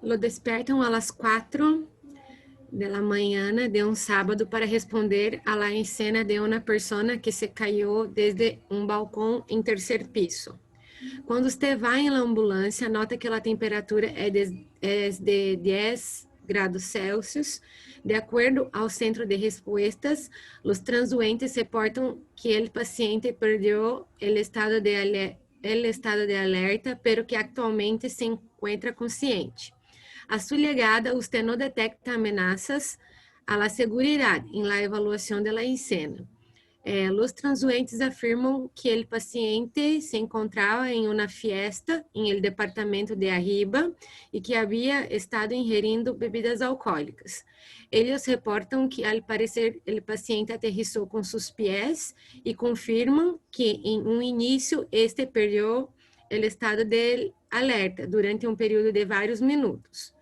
Lo despertam a las 4 de la mañana de un sábado para responder a la escena de una persona que se cayó desde un balcón en tercer piso. Quando você vai em ambulância, nota que a temperatura é de 10 graus Celsius. De acordo ao centro de respostas, os transuentes reportam que o paciente perdeu o estado de alerta, pero que atualmente se encontra consciente. A sua chegada, você não detecta ameaças à la seguridade em la evaluação da escena. Os transuentes afirmam que o paciente se encontrava em uma fiesta em el departamento de arriba e que havia estado ingerindo bebidas alcoólicas. Eles reportam que, al parecer, o paciente aterrissou com seus pés e confirmam que, em um início, este perdeu o estado de alerta durante um período de vários minutos.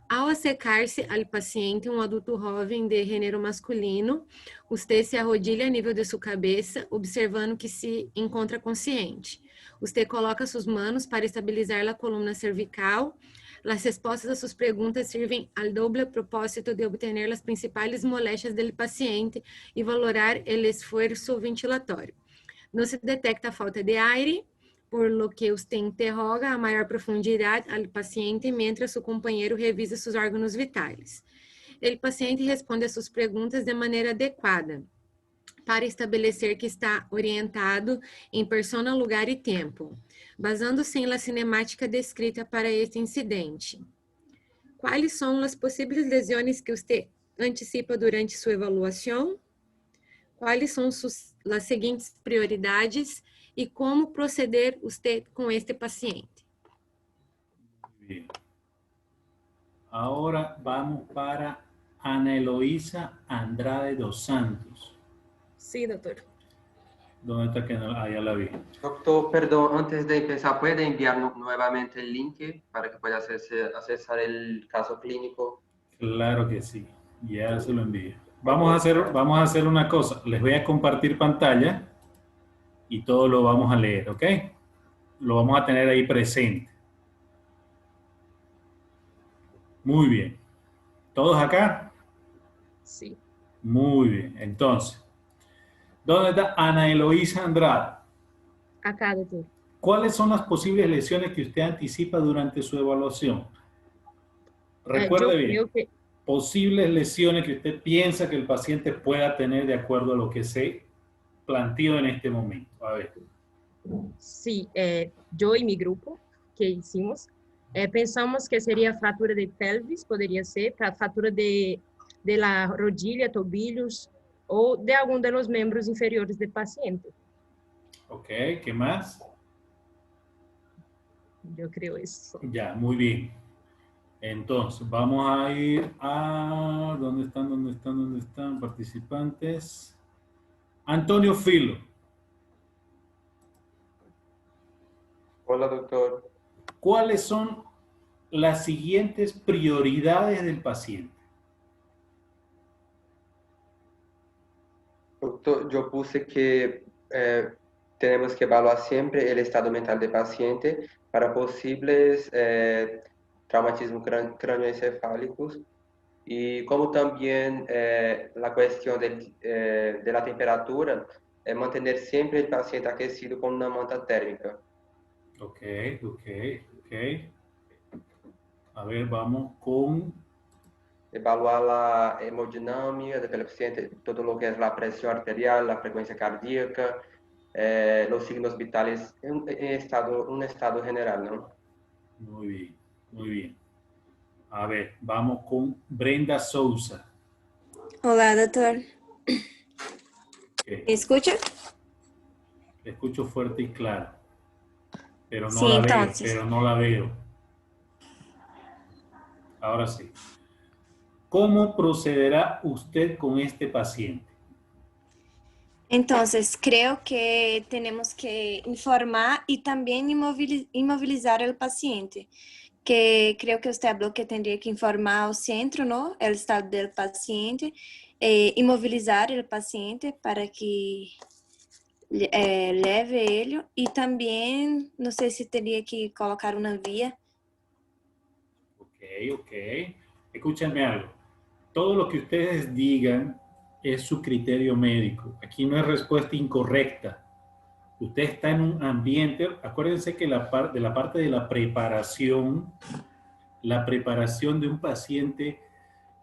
Ao acercar-se ao paciente, um adulto jovem de gênero masculino, você se arrodilha a nível de sua cabeça, observando que se encontra consciente. Você coloca suas mãos para estabilizar a coluna cervical. As respostas a suas perguntas servem ao doble propósito de obter as principais moléstias do paciente e valorar o esforço ventilatório. Não se detecta falta de aire, por lo que usted interroga a maior profundidade ao paciente mientras seu companheiro revisa seus órgãos vitais. O paciente responde a suas perguntas de maneira adequada para estabelecer que está orientado em persona, lugar e tempo, basando-se em la cinemática descrita para este incidente. Quais são as possíveis lesões que você antecipa durante sua avaliação? Quais são as seguintes prioridades e como proceder usted com este paciente? Bien. Ahora vamos para Ana Eloísa Andrade dos Santos. Sí, doctor. ¿Dónde está que no? Ah, ya la vi. Doctor, perdón, antes de empezar, ¿puede enviar nuevamente el link para que pueda accesar el caso clínico? Claro que sí, ya se lo envío. Vamos a hacer una cosa. Les voy a compartir pantalla y todo lo vamos a leer, ¿ok? Lo vamos a tener ahí presente. Muy bien. ¿Todos acá? Sí. Muy bien. Entonces, ¿dónde está Ana Eloísa Andrade? Acá, doctor. ¿Cuáles son las posibles lesiones que usted anticipa durante su evaluación? Recuerde bien, posibles lesiones que usted piensa que el paciente pueda tener de acuerdo a lo que se planteó en este momento. A ver. Sí, yo y mi grupo que hicimos, pensamos que sería fractura de pelvis, podría ser, fractura de la rodilla, tobillos o de alguno de los miembros inferiores del paciente. Ok, ¿qué más? Yo creo eso. Ya, muy bien. Entonces, vamos a ir a... ¿Dónde están participantes? Antonio Filo. Hola, doctor. ¿Cuáles son las siguientes prioridades del paciente? Doctor, yo puse que tenemos que evaluar siempre el estado mental del paciente para posibles traumatismos cráneoencefálicos y como también la cuestión de la temperatura, mantener siempre el paciente aquecido con una manta térmica. Ok. A ver, vamos con... Evaluar la hemodinámica del paciente, todo lo que es la presión arterial, la frecuencia cardíaca, los signos vitales en un estado general, ¿no? Muy bien, muy bien. A ver, vamos con Brenda Souza. Hola, doctor. Okay. ¿Me escucha? Le escucho fuerte y claro, pero no Sí, la entonces. veo, pero no la veo. Ahora sí. ¿Cómo procederá usted con este paciente? Entonces, creo que tenemos que informar y también inmovilizar al paciente, que creo que usted habló que tendría que informar al centro, ¿no? El estado del paciente, inmovilizar el paciente para que leve ele, y también, no sé si tendría que colocar una vía. Ok, ok. Escúchenme algo. Todo lo que ustedes digan es su criterio médico. Aquí no hay respuesta incorrecta. Usted está en un ambiente, acuérdense que de la parte de la preparación de un paciente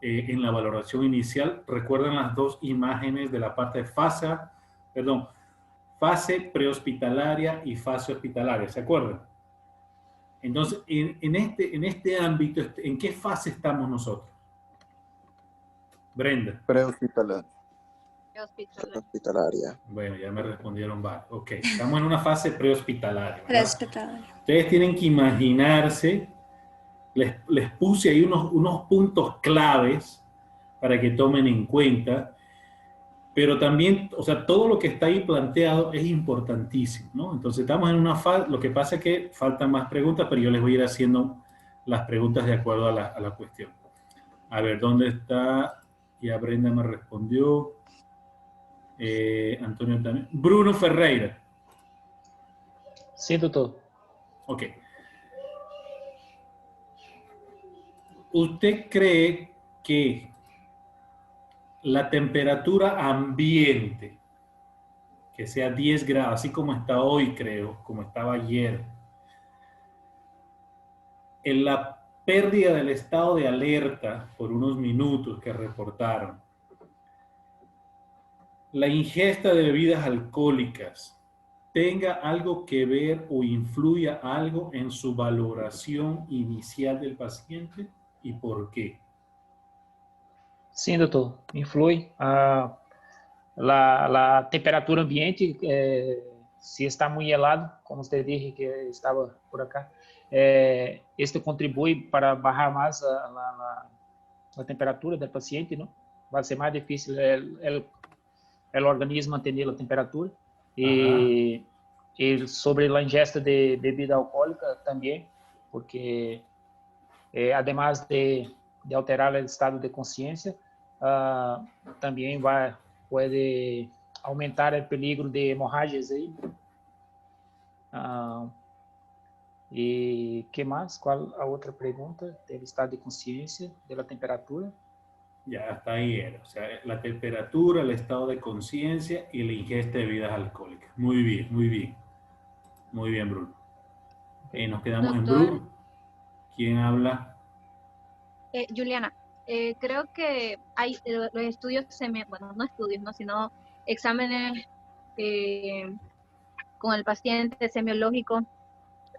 en la valoración inicial, recuerdan las dos imágenes de la parte de fase prehospitalaria y fase hospitalaria, ¿se acuerdan? Entonces, en este ámbito, ¿en qué fase estamos nosotros? Brenda. Prehospitalaria. Prehospitalaria. Bueno, ya me respondieron varios. Ok, estamos en una fase prehospitalaria. Prehospitalaria. Ustedes tienen que imaginarse, les puse ahí unos puntos claves para que tomen en cuenta, pero también, o sea, todo lo que está ahí planteado es importantísimo, ¿no? Entonces estamos en una fase, lo que pasa es que faltan más preguntas, pero yo les voy a ir haciendo las preguntas de acuerdo a la cuestión. A ver, ¿dónde está? Ya Brenda me respondió. Antonio también. Bruno Ferreira. Sí, doctor. Ok. ¿Usted cree que la temperatura ambiente, que sea 10 grados, así como está hoy, creo, como estaba ayer, en la pérdida del estado de alerta por unos minutos que reportaron, la ingesta de bebidas alcohólicas tenga algo que ver o influya algo en su valoración inicial del paciente y por qué? Sim, doutor. Influi. A temperatura ambiente, se está muito helado, como você disse que estava por acá, este contribui para bajar mais a temperatura do paciente, não? Vai ser mais difícil o organismo manter a temperatura. E sobre a ingesta de bebida alcoólica também, porque además de alterar o estado de consciência, também pode aumentar o peligro de hemorragias aí. E que mais? Qual a outra pergunta? Do estado de consciência, da temperatura. Ya hasta ahí era, o sea, la temperatura, el estado de conciencia y la ingesta de bebidas alcohólicas. Muy bien, muy bien. Muy bien, Bruno. Nos quedamos en Bruno. ¿Quién habla? Juliana, creo que hay los estudios, bueno, no estudios, ¿no? Sino exámenes con el paciente semiológico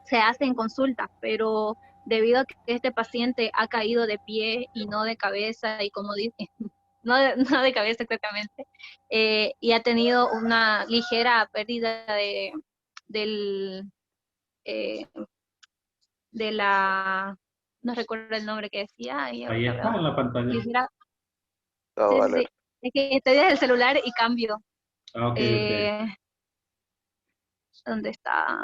se hacen en consulta, pero debido a que este paciente ha caído de pie y no de cabeza, y como dice, no de cabeza exactamente, y ha tenido una ligera pérdida de la, no recuerdo el nombre que decía. Ahí está en la pantalla. Ligera, sí. Es que estoy desde el celular y cambio. Okay. ¿Dónde está?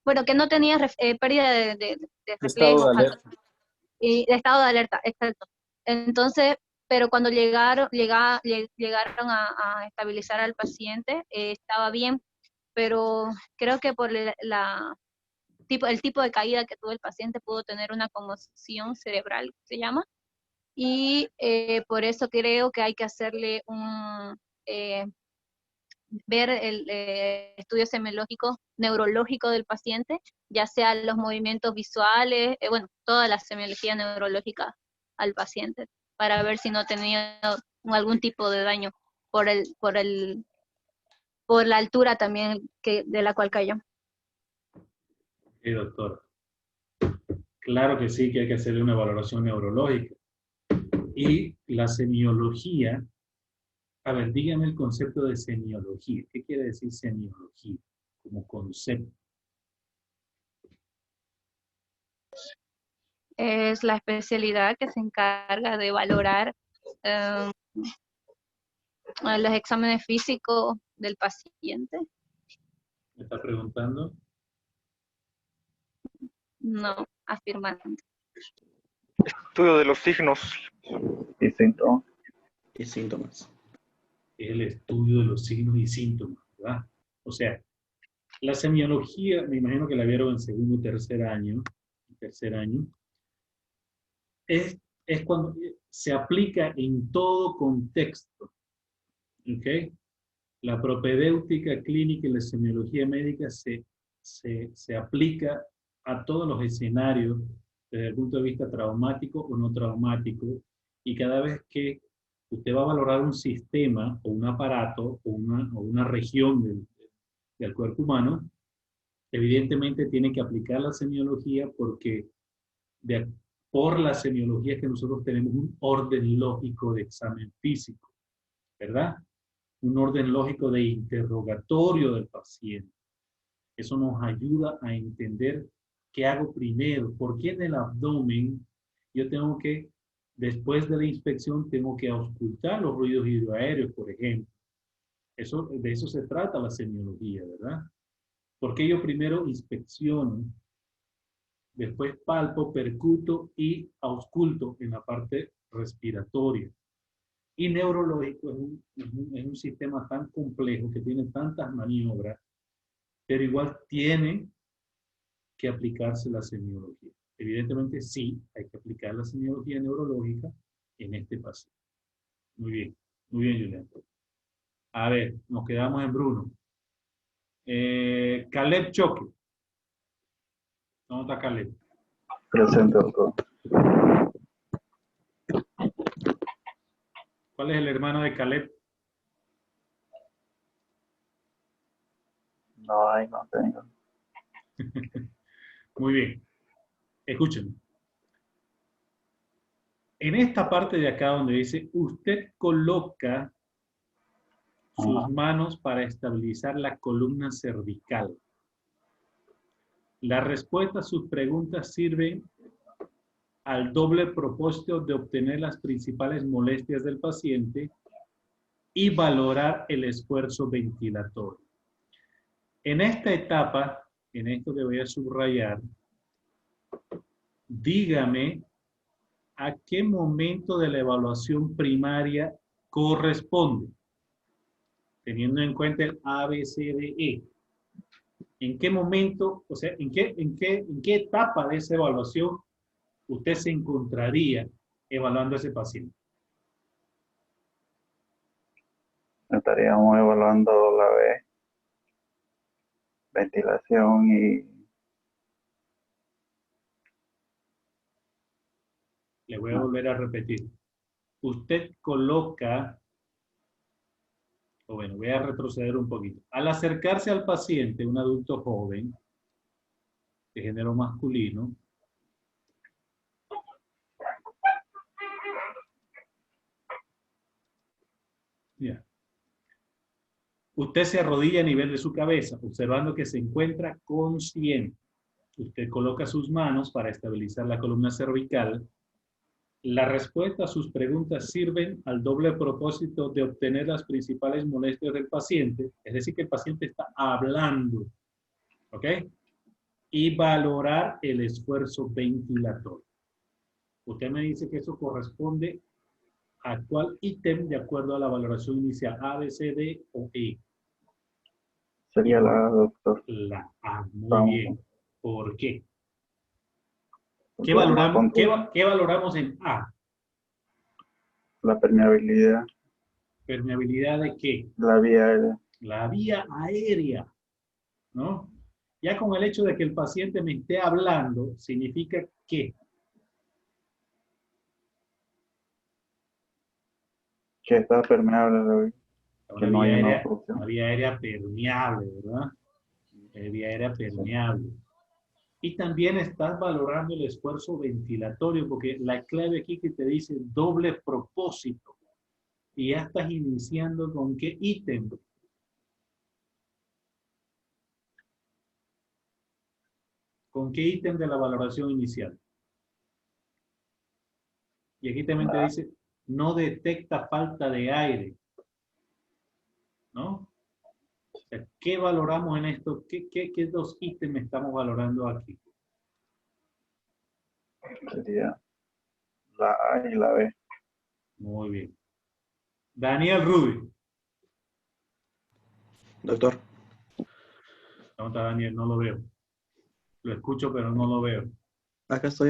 Bueno, que no tenía pérdida de reflejos. Estado de alerta. Y de estado de alerta, exacto. Entonces, pero cuando llegaron a estabilizar al paciente, estaba bien, pero creo que por el tipo de caída que tuvo el paciente pudo tener una conmoción cerebral, se llama, y por eso creo que hay que hacerle ver el estudio semiológico neurológico del paciente, ya sea los movimientos visuales, bueno, toda la semiología neurológica al paciente, para ver si no tenía algún tipo de daño por la altura también de la cual cayó. Sí, doctor. Claro que sí, que hay que hacerle una valoración neurológica. Y la semiología, a ver, dígame el concepto de semiología. ¿Qué quiere decir semiología como concepto? Es la especialidad que se encarga de valorar los exámenes físicos del paciente. ¿Me está preguntando? No, afirmando. Estudio de los signos Y síntomas. y síntomas. El estudio de los signos y síntomas, ¿verdad? O sea, la semiología, me imagino que la vieron en segundo y tercer año, tercer año, es cuando se aplica en todo contexto. ¿Ok? La propedéutica clínica y la semiología médica se aplica a todos los escenarios desde el punto de vista traumático o no traumático, y cada vez que usted va a valorar un sistema o un aparato o una región del cuerpo humano, evidentemente tiene que aplicar la semiología porque por la semiología es que nosotros tenemos un orden lógico de examen físico, ¿verdad? Un orden lógico de interrogatorio del paciente. Eso nos ayuda a entender qué hago primero, por qué en el abdomen yo tengo que, después de la inspección, tengo que auscultar los ruidos hidroaéreos, por ejemplo. De eso se trata la semiología, ¿verdad? Porque yo primero inspecciono, después palpo, percuto y ausculto en la parte respiratoria. Y neurológico es un sistema tan complejo que tiene tantas maniobras, pero igual tiene que aplicarse la semiología. Evidentemente sí, hay que aplicar la semiología neurológica en este paciente. Muy bien, Julián. A ver, nos quedamos en Bruno. Caleb Choque. ¿Dónde está Caleb? Presente, doctor. ¿Cuál es el hermano de Caleb? No tengo. Muy bien. Escúchenme. En esta parte de acá donde dice, usted coloca sus manos para estabilizar la columna cervical. La respuesta a sus preguntas sirve al doble propósito de obtener las principales molestias del paciente y valorar el esfuerzo ventilatorio. En esta etapa, en esto que voy a subrayar, dígame a qué momento de la evaluación primaria corresponde, teniendo en cuenta el ABCDE. ¿En qué momento, o sea, en qué etapa de esa evaluación usted se encontraría evaluando a ese paciente? Estaríamos evaluando la ventilación y... Le voy a volver a repetir. Usted coloca, o bueno, voy a retroceder un poquito. Al acercarse al paciente, un adulto joven, de género masculino, ya. Usted se arrodilla a nivel de su cabeza, observando que se encuentra consciente. Usted coloca sus manos para estabilizar la columna cervical. La respuesta a sus preguntas sirven al doble propósito de obtener las principales molestias del paciente, es decir, que el paciente está hablando, ¿ok? Y valorar el esfuerzo ventilatorio. Usted me dice que eso corresponde a cuál ítem de acuerdo a la valoración inicial, A, B, C, D o E. Sería la, doctor. La A, muy bien. ¿Por qué? ¿Qué valoramos en A? La permeabilidad. ¿Permeabilidad de qué? La vía aérea. La vía aérea, ¿no? Ya con el hecho de que el paciente me esté hablando, significa que está permeable. Una vía aérea permeable, ¿verdad? Vía aérea permeable. Y también estás valorando el esfuerzo ventilatorio, porque la clave aquí que te dice doble propósito. Y ya estás iniciando con qué ítem. ¿Con qué ítem de la valoración inicial? Y aquí también te dice, no detecta falta de aire. ¿No? O sea, ¿qué valoramos en esto? ¿Qué dos ítems estamos valorando aquí? Sería la A y la B. Muy bien. Daniel Rubio. Doctor. ¿Dónde está Daniel? No lo veo. Lo escucho, pero no lo veo. Acá estoy.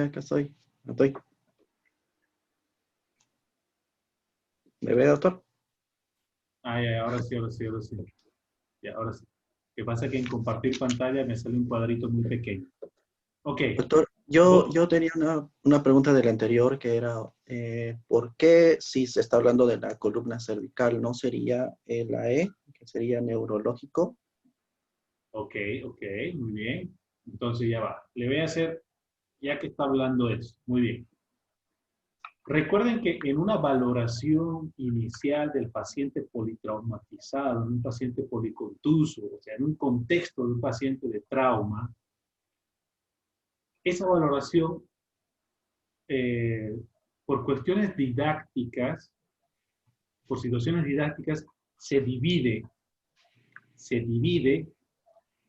¿Me ve, doctor? Ah, ya, ahora sí. Ya, ahora sí. Lo que pasa es que en compartir pantalla me sale un cuadrito muy pequeño. Ok. Doctor, yo tenía una pregunta del anterior que era, ¿por qué si se está hablando de la columna cervical no sería la E, que sería neurológico? Ok, muy bien. Entonces ya va. Le voy a hacer, ya que está hablando de eso. Muy bien. Recuerden que en una valoración inicial del paciente politraumatizado, en un paciente policontuso, o sea, en un contexto de un paciente de trauma, esa valoración, por cuestiones didácticas, por situaciones didácticas, se divide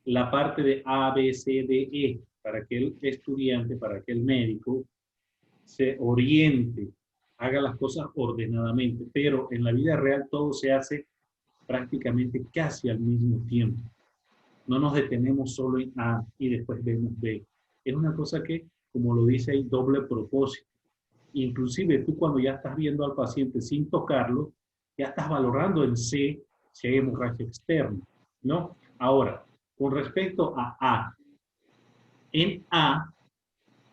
la parte de A, B, C, D, E, para que el estudiante, para que el médico se oriente, haga las cosas ordenadamente, pero en la vida real todo se hace prácticamente casi al mismo tiempo. No nos detenemos solo en A y después vemos B. Es una cosa que, como lo dice ahí, doble propósito. Inclusive tú cuando ya estás viendo al paciente sin tocarlo, ya estás valorando en C si hay hemorragia externa, ¿no? Ahora, con respecto a A, en A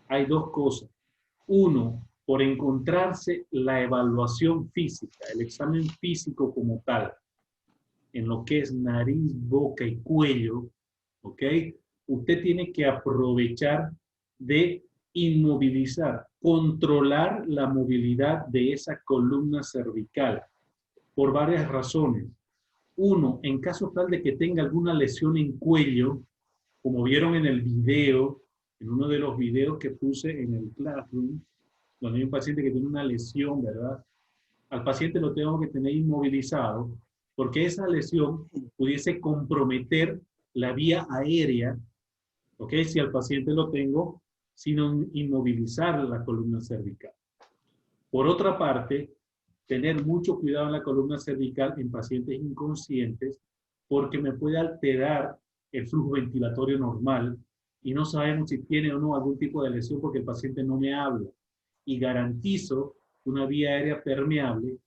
hay dos cosas. Uno, por encontrarse la evaluación física, el examen físico como tal, en lo que es nariz, boca y cuello, ¿ok? Usted tiene que aprovechar de inmovilizar, controlar la movilidad de esa columna cervical por varias razones. Uno, en caso tal de que tenga alguna lesión en cuello, como vieron en el video, en uno de los videos que puse en el Classroom, donde hay un paciente que tiene una lesión, ¿verdad? Al paciente lo tengo que tener inmovilizado porque esa lesión pudiese comprometer la vía aérea, ¿ok? Si al paciente lo tengo sin inmovilizar la columna cervical. Por otra parte, tener mucho cuidado en la columna cervical en pacientes inconscientes porque me puede alterar el flujo ventilatorio normal y no sabemos si tiene o no algún tipo de lesión porque el paciente no me habla. Y garantizo una vía aérea permeable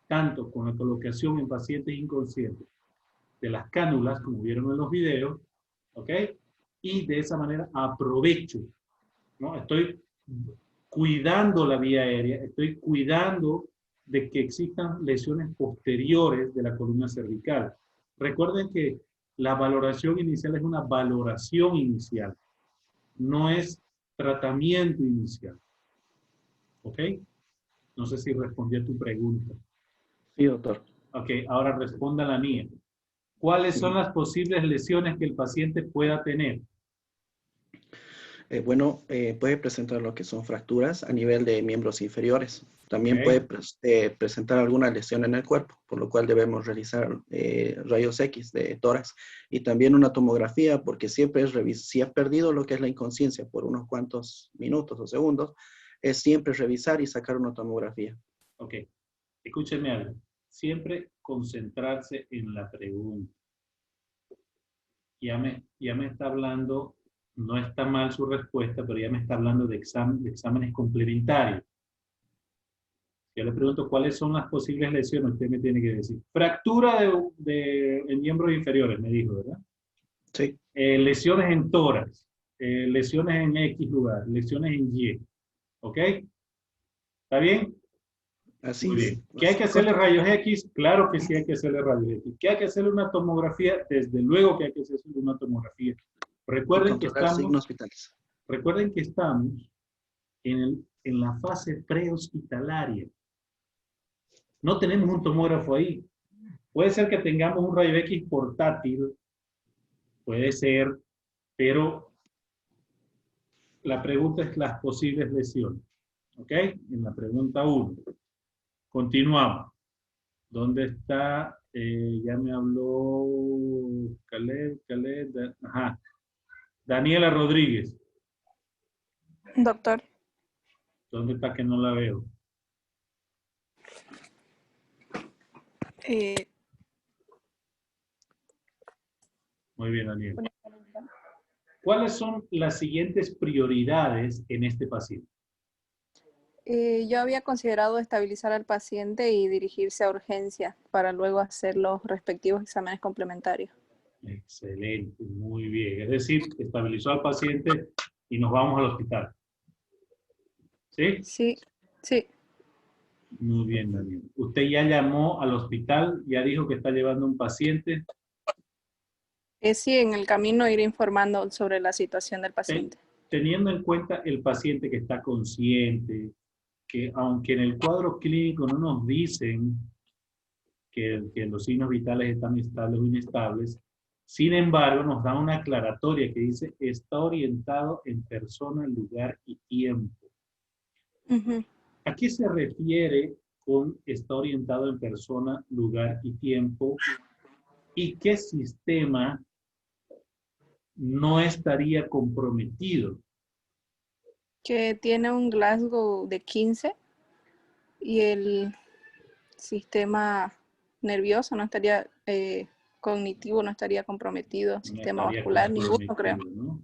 tanto con la colocación en pacientes inconscientes de las cánulas, como vieron en los videos, ¿ok? Y de esa manera aprovecho, ¿no? Estoy cuidando la vía aérea, estoy cuidando de que existan lesiones posteriores de la columna cervical. Recuerden que la valoración inicial es una valoración inicial, no es tratamiento inicial. ¿Ok? No sé si respondí a tu pregunta. Sí, doctor. Ok, ahora responda la mía. ¿Cuáles son las posibles lesiones que el paciente pueda tener? Puede presentar lo que son fracturas a nivel de miembros inferiores. También Okay. puede presentar alguna lesión en el cuerpo, por lo cual debemos realizar rayos X de tórax y también una tomografía, porque siempre si has perdido lo que es la inconsciencia por unos cuantos minutos o segundos, es siempre revisar y sacar una tomografía. Ok, escúcheme algo. Siempre concentrarse en la pregunta. Ya me está hablando, no está mal su respuesta, pero ya me está hablando de exámenes complementarios. Yo le pregunto cuáles son las posibles lesiones, usted me tiene que decir. Fractura en miembros inferiores, me dijo, ¿verdad? Sí. Lesiones en tórax, lesiones en X lugar, lesiones en Y. ¿Ok? ¿Está bien? Así Muy es. bien. ¿Qué hay que hacerle rayos X? Claro que sí hay que hacerle rayos X. ¿Qué hay que hacerle una tomografía? Desde luego que hay que hacerle una tomografía. Recuerden que signos vitales. Recuerden que estamos en la fase prehospitalaria. No tenemos un tomógrafo ahí. Puede ser que tengamos un rayo X portátil, puede ser, pero la pregunta es las posibles lesiones. ¿Ok? En la pregunta 1. Continuamos. ¿Dónde está? Ya me habló Caleb, ajá. Daniela Rodríguez. Doctor. ¿Dónde está que no la veo? Muy bien, Daniela. ¿Cuáles son las siguientes prioridades en este paciente? Yo había considerado estabilizar al paciente y dirigirse a urgencia para luego hacer los respectivos exámenes complementarios. Excelente, muy bien. Es decir, estabilizó al paciente y nos vamos al hospital. ¿Sí? Sí, sí. Muy bien, Daniel. ¿Usted ya llamó al hospital? ¿Ya dijo que está llevando un paciente? Sí, en el camino iré informando sobre la situación del paciente. Teniendo en cuenta el paciente que está consciente, que aunque en el cuadro clínico no nos dicen que los signos vitales están estables o inestables, sin embargo nos da una aclaratoria que dice está orientado en persona, lugar y tiempo. ¿A qué se refiere con está orientado en persona, lugar y tiempo? ¿Y qué sistema no estaría comprometido? Que tiene un Glasgow de 15 y el sistema nervioso no estaría, cognitivo no estaría comprometido, sistema vascular, ninguno creo. ¿No?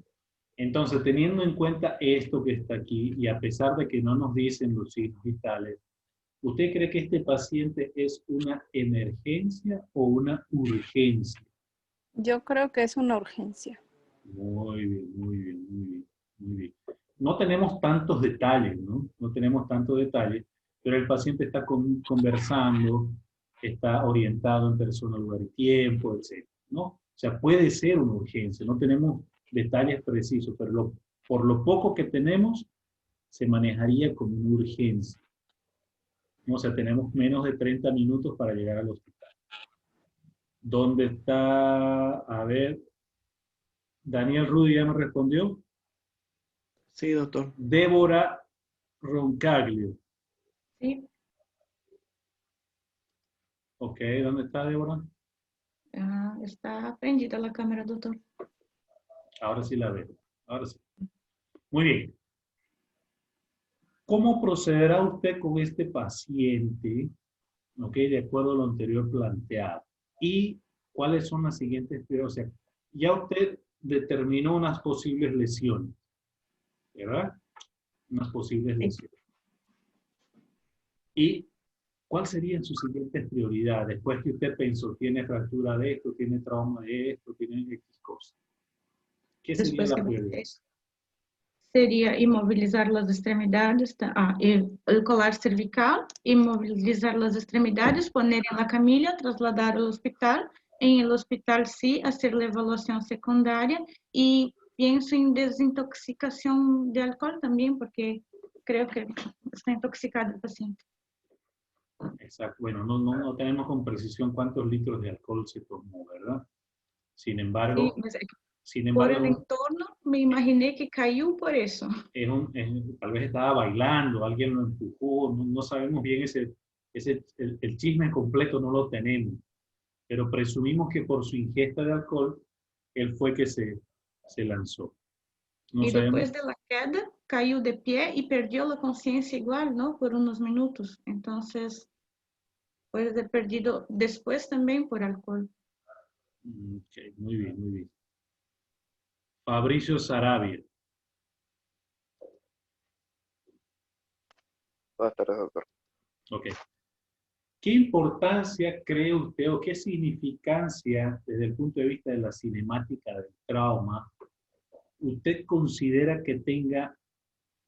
Entonces, teniendo en cuenta esto que está aquí, y a pesar de que no nos dicen los signos vitales, ¿usted cree que este paciente es una emergencia o una urgencia? Yo creo que es una urgencia. Muy bien, muy bien, muy bien, muy bien. No tenemos tantos detalles, ¿no? No tenemos tantos detalles, pero el paciente está conversando, está orientado en persona, lugar y tiempo, etc., ¿no? O sea, puede ser una urgencia, no tenemos detalles precisos, pero por lo poco que tenemos, se manejaría como una urgencia. O sea, tenemos menos de 30 minutos para llegar al hospital. ¿Dónde está? A ver, Daniel Rudy ya me respondió. Sí, doctor. Débora Roncaglio. Sí. Ok, ¿dónde está Débora? Está prendida la cámara, doctor. Ahora sí la veo. Ahora sí. Muy bien. ¿Cómo procederá usted con este paciente? Ok, de acuerdo a lo anterior planteado. ¿Y cuáles son las siguientes prioridades? O sea, ya usted determinó unas posibles lesiones, ¿verdad? Unas posibles lesiones. ¿Y cuáles serían sus siguientes prioridades? Después que usted pensó, tiene fractura de esto, tiene trauma de esto, tiene X cosas. ¿Qué sería la prioridad? Sería inmovilizar las extremidades, el colar cervical, inmovilizar las extremidades, poner en la camilla, trasladar al hospital. En el hospital sí, hacer la evaluación secundaria y pienso en desintoxicación de alcohol también, porque creo que está intoxicado el paciente. Exacto. Bueno, no tenemos con precisión cuántos litros de alcohol se tomó, ¿verdad? Sin embargo, por el entorno me imaginé que cayó por eso. Tal vez estaba bailando, alguien lo empujó, no sabemos bien el chisme completo, no lo tenemos. Pero presumimos que por su ingesta de alcohol, él fue que se lanzó. Y después de la queda, cayó de pie y perdió la conciencia igual, ¿no? Por unos minutos. Entonces, puede haber perdido después también por alcohol. Ok, muy bien, muy bien. Fabricio Sarabia. Buenas tardes, doctor. Ok. ¿Qué importancia cree usted o qué significancia desde el punto de vista de la cinemática del trauma usted considera que tenga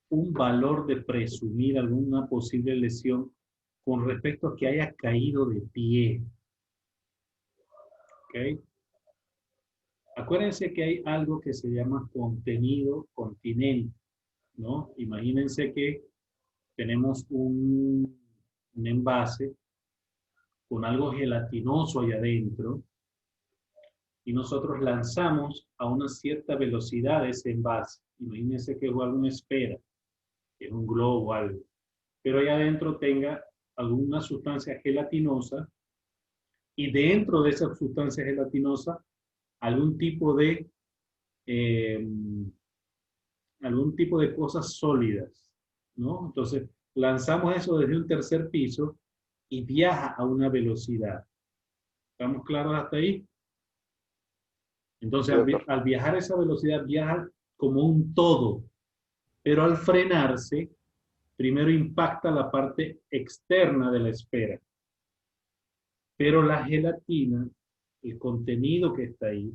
un valor de presumir alguna posible lesión con respecto a que haya caído de pie? ¿Ok? Acuérdense que hay algo que se llama contenido continente, ¿no? Imagínense que tenemos un envase con algo gelatinoso allá adentro y nosotros lanzamos a una cierta velocidad ese envase. Imagínense que es alguna esfera, que es un globo o algo, pero allá adentro tenga alguna sustancia gelatinosa y dentro de esa sustancia gelatinosa algún tipo de cosas sólidas, ¿no? Entonces, lanzamos eso desde un tercer piso y viaja a una velocidad. ¿Estamos claros hasta ahí? Entonces, al viajar a esa velocidad, viaja como un todo, pero al frenarse, primero impacta la parte externa de la esfera. Pero la gelatina, el contenido que está ahí,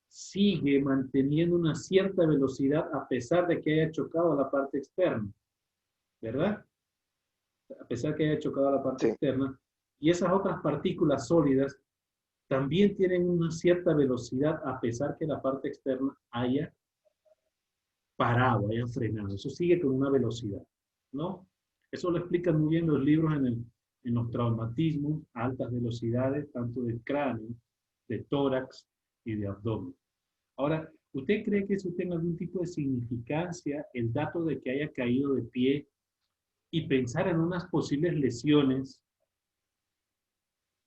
sigue manteniendo una cierta velocidad a pesar de que haya chocado a la parte externa, ¿verdad? A pesar que haya chocado a la parte externa. Y esas otras partículas sólidas también tienen una cierta velocidad a pesar que la parte externa haya parado, haya frenado. Eso sigue con una velocidad, ¿no? Eso lo explican muy bien los libros en los traumatismos a altas velocidades, tanto del cráneo, de tórax y de abdomen. Ahora, ¿usted cree que eso tenga algún tipo de significancia, el dato de que haya caído de pie y pensar en unas posibles lesiones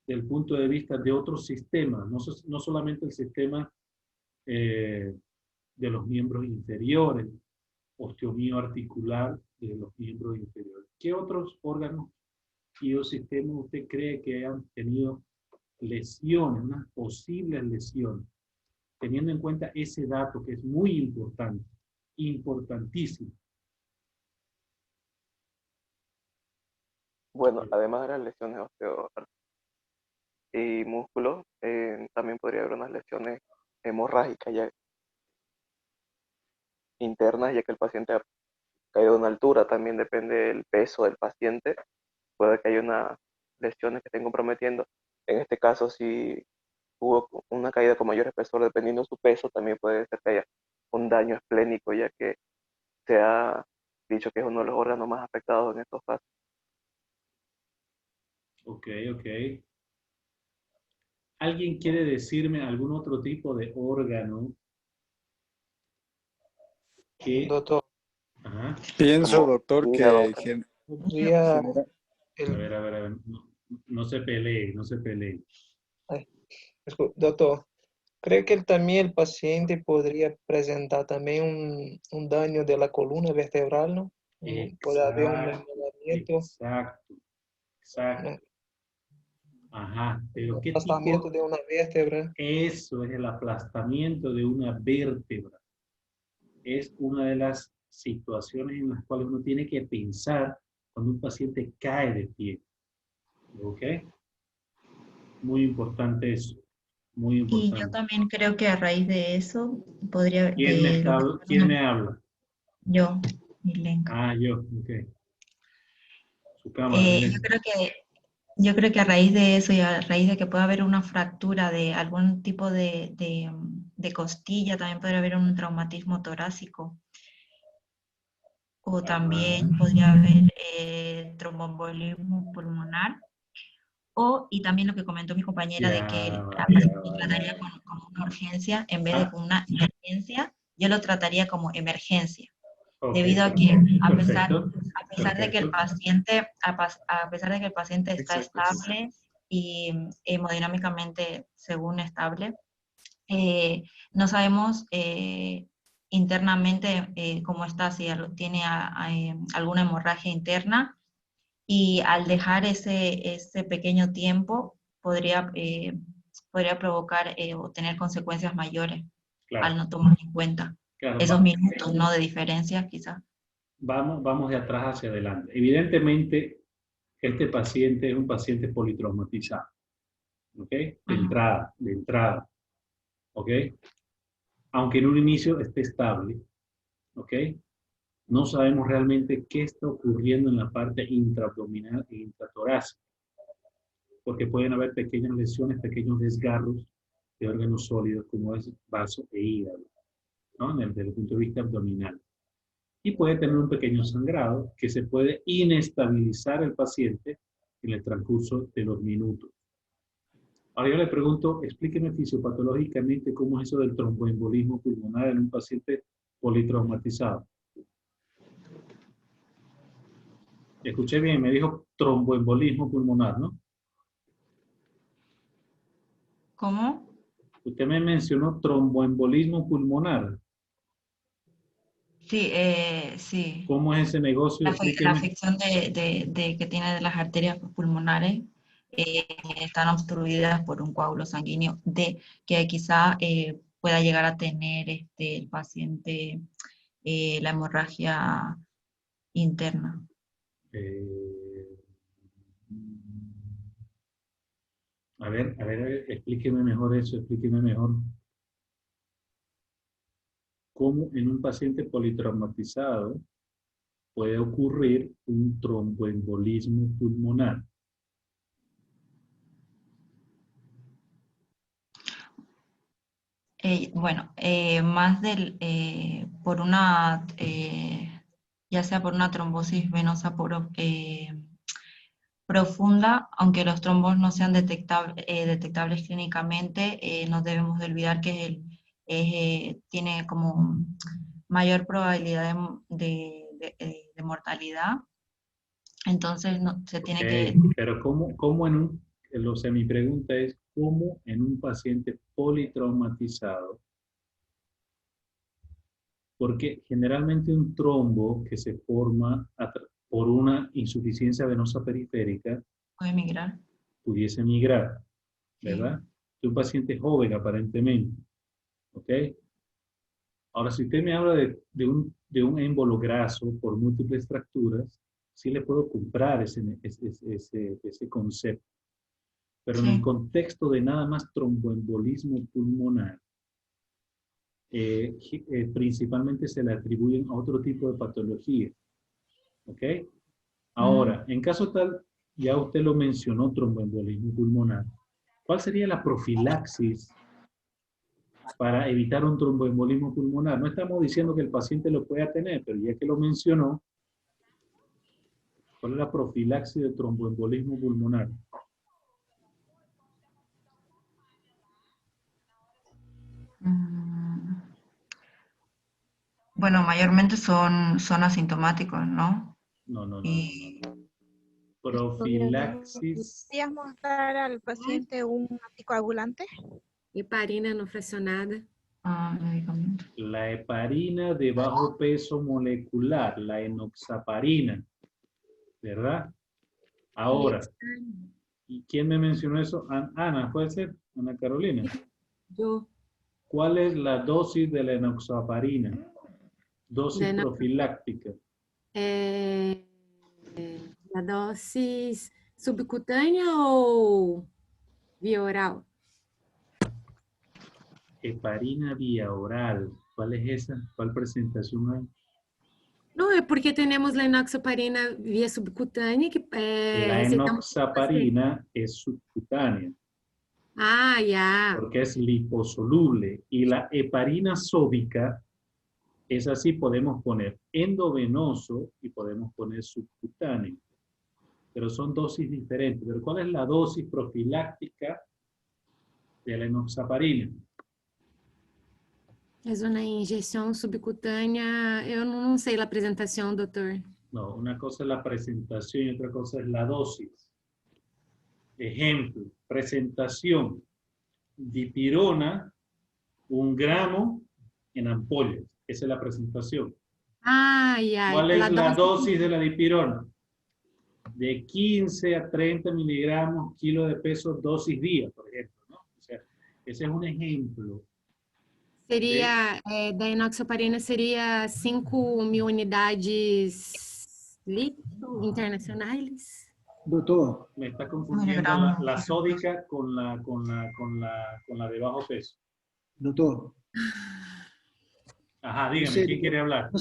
del punto de vista de otros sistemas, no solamente el sistema de los miembros inferiores, osteomía articular de los miembros inferiores? ¿Qué otros órganos y o sistemas usted cree que hayan tenido lesiones, unas posibles lesiones, teniendo en cuenta ese dato que es muy importante, importantísimo? Bueno, además de las lesiones osteoarticulares y músculos, también podría haber unas lesiones hemorrágicas ya internas, ya que el paciente ha caído de una altura, también depende del peso del paciente, puede que haya unas lesiones que estén comprometiendo. En este caso, si hubo una caída con mayor espesor, dependiendo de su peso, también puede ser que haya un daño esplénico, ya que se ha dicho que es uno de los órganos más afectados en estos casos. Ok, ok. ¿Alguien quiere decirme algún otro tipo de órgano que... Doctor, Ajá. pienso, doctor, que podría... A ver, no se pelee, no se pelee. doctor, ¿cree que también el paciente podría presentar también un daño de la columna vertebral, no? Puede haber un desmoronamiento. Exacto. Ajá, pero ¿qué Aplastamiento tipo? de una vértebra. Eso es el aplastamiento de una vértebra. Es una de las situaciones en las cuales uno tiene que pensar cuando un paciente cae de pie. ¿Ok? Muy importante eso. Muy importante. Y yo también creo que a raíz de eso podría... ¿Quién me habla? Yo, Milenka. Ah, yo, ok. Su cámara. Yo creo que a raíz de eso y a raíz de que pueda haber una fractura de algún tipo de costilla, también podría haber un traumatismo torácico. O también podría haber tromboembolismo pulmonar. Y también lo que comentó mi compañera de que la paciente trataría como una urgencia en vez de como una emergencia, yo lo trataría como emergencia. Okay. Debido a que a pesar de que el paciente, a pesar de que el paciente está estable y hemodinámicamente según estable, no sabemos internamente cómo está, si tiene alguna hemorragia interna, y al dejar ese pequeño tiempo podría provocar o tener consecuencias mayores, claro, al no tomar en cuenta. Claro, esos minutos, ¿no?, de diferencia, quizás. Vamos de atrás hacia adelante. Evidentemente, este paciente es un paciente politraumatizado, ¿ok? De entrada, ¿ok? Aunque en un inicio esté estable, ¿ok? No sabemos realmente qué está ocurriendo en la parte intraabdominal e intratorácica, porque pueden haber pequeñas lesiones, pequeños desgarros de órganos sólidos como es vaso e hígado, ¿no? Desde el punto de vista abdominal. Y puede tener un pequeño sangrado que se puede inestabilizar el paciente en el transcurso de los minutos. Ahora yo le pregunto, explíqueme fisiopatológicamente cómo es eso del tromboembolismo pulmonar en un paciente politraumatizado. Escuché bien, me dijo tromboembolismo pulmonar, ¿no? ¿Cómo? Usted me mencionó tromboembolismo pulmonar. Sí, sí. ¿Cómo es ese negocio? La afección que tiene de las arterias pulmonares están obstruidas por un coágulo sanguíneo que quizá pueda llegar a tener el paciente la hemorragia interna. A ver, explíqueme mejor eso, explíqueme mejor. ¿Cómo en un paciente politraumatizado puede ocurrir un tromboembolismo pulmonar? Bueno, más por una, ya sea por una trombosis venosa profunda, aunque los trombos no sean detectables clínicamente, no debemos de olvidar que tiene como mayor probabilidad de mortalidad. Entonces se tiene que... Pero ¿cómo mi pregunta es, ¿cómo en un paciente politraumatizado? Porque generalmente un trombo que se forma por una insuficiencia venosa periférica puede migrar. Pudiese migrar, ¿verdad? De un paciente joven aparentemente, ¿ok? Ahora, si usted me habla de un émbolo graso por múltiples fracturas, sí le puedo comprar ese concepto. Pero en el contexto de nada más tromboembolismo pulmonar, principalmente se le atribuyen a otro tipo de patología. ¿Ok? Ahora, en caso tal, ya usted lo mencionó, tromboembolismo pulmonar, ¿cuál sería la profilaxis para evitar un tromboembolismo pulmonar? No estamos diciendo que el paciente lo pueda tener, pero ya que lo mencionó, ¿cuál es la profilaxis de tromboembolismo pulmonar? Bueno, mayormente son asintomáticos, ¿no? No. Profilaxis. ¿Podríamos dar al paciente un anticoagulante? Heparina no fraccionada. Medicamento. La heparina de bajo peso molecular, la enoxaparina, ¿verdad? Ahora, ¿y quién me mencionó eso? Ana, ¿puede ser? Ana Carolina. Yo. ¿Cuál es la dosis de la enoxaparina? Dosis profiláctica. La dosis subcutânea o vía oral? Heparina vía oral. ¿Cuál es esa? ¿Cuál presentación hay? No, es porque tenemos la enoxaparina vía subcutánea. La enoxaparina es subcutánea. Ah, ya. Porque es liposoluble. Y la heparina sódica es así, podemos poner endovenoso y podemos poner subcutáneo. Pero son dosis diferentes. Pero ¿cuál es la dosis profiláctica de la enoxaparina? Es una inyección subcutánea. Yo no sé la presentación, doctor. No, una cosa es la presentación y otra cosa es la dosis. Ejemplo, presentación. Dipirona, 1 gramo en ampollas. Esa es la presentación. Ah, ya. ¿Cuál es la dosis de la dipirona? De 15 a 30 miligramos kilo de peso, dosis día, por ejemplo, ¿no? O sea, ese es un ejemplo. Sería, da enoxaparina sería 5.000 unidades litro internacionales. Doctor, me está confundiendo la sódica con la de bajo peso. Doutor. Ajá, dígame, ¿quién quiere hablar?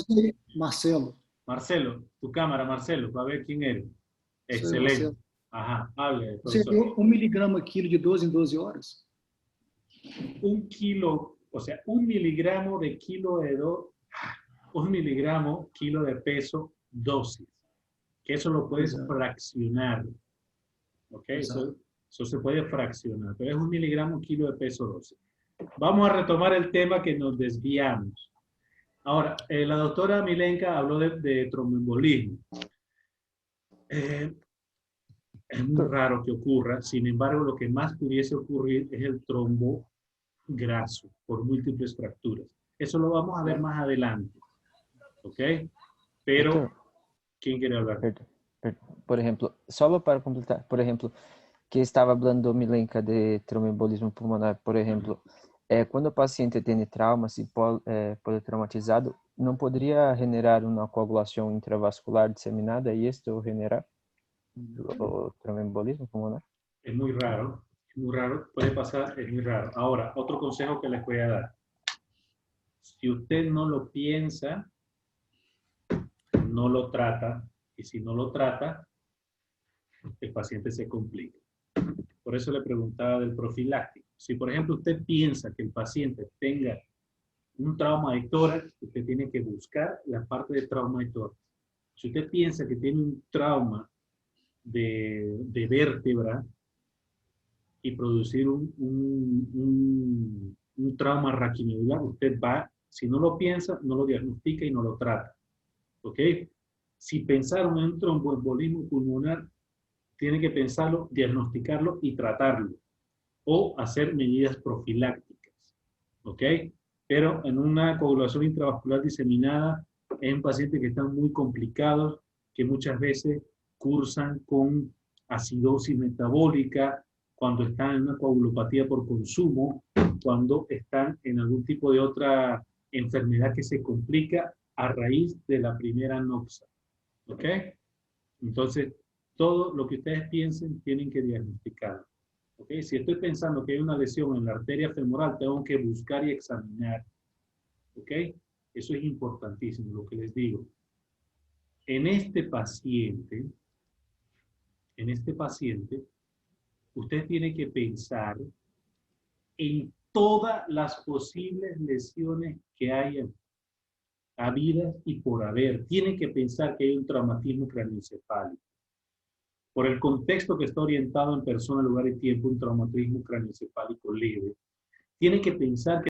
Marcelo. Marcelo, tu cámara, Marcelo, para ver quién eres. Excelente. Ajá, hable, profesor. 1 miligramo quilo de 12 en 12 horas. 1 kilo, o sea, 1 miligramo de kilo de 1 miligramo kilo de peso dosis. Que eso lo puedes fraccionar. ¿Ok? Eso se puede fraccionar, pero es 1 miligramo kilo de peso dosis. Vamos a retomar el tema que nos desviamos. Ahora, la doctora Milenka habló de tromboembolismo. Es muy raro que ocurra, sin embargo, lo que más pudiese ocurrir es el trombo graso por múltiples fracturas. Eso lo vamos a ver más adelante. ¿Ok? Pero, ¿quién quiere hablar? Por ejemplo, solo para completar, por ejemplo, que estaba hablando Milenka de tromboembolismo pulmonar, por ejemplo, cuando el paciente tiene traumas y politraumatizado, ¿no podría generar una coagulación intravascular diseminada y esto generar tromboembolismo pulmonar? Es muy raro, puede pasar, es muy raro. Ahora, otro consejo que les voy a dar. Si usted no lo piensa, no lo trata, y si no lo trata, el paciente se complica. Por eso le preguntaba del profiláctico. Si, por ejemplo, usted piensa que el paciente tenga un trauma de tórax, usted tiene que buscar la parte de trauma de tórax. Si usted piensa que tiene un trauma de vértebra y producir un trauma raquimedular, usted va, si no lo piensa, no lo diagnostica y no lo trata. ¿Ok? Si pensaron en un tromboembolismo pulmonar, tiene que pensarlo, diagnosticarlo y tratarlo. O hacer medidas profilácticas. ¿Ok? Pero en una coagulación intravascular diseminada, es un paciente que están muy complicados, que muchas veces cursan con acidosis metabólica, cuando están en una coagulopatía por consumo, cuando están en algún tipo de otra enfermedad que se complica a raíz de la primera noxa. ¿Ok? Entonces, todo lo que ustedes piensen tienen que diagnosticarlo. ¿Ok? Si estoy pensando que hay una lesión en la arteria femoral, tengo que buscar y examinar. ¿Ok? Eso es importantísimo, lo que les digo. En este paciente, usted tiene que pensar en todas las posibles lesiones que hayan habidas y por haber. Tiene que pensar que hay un traumatismo craneoencefálico. Por el contexto que está orientado en persona, lugar y tiempo, un traumatismo craneoencefálico leve. Tiene que pensar que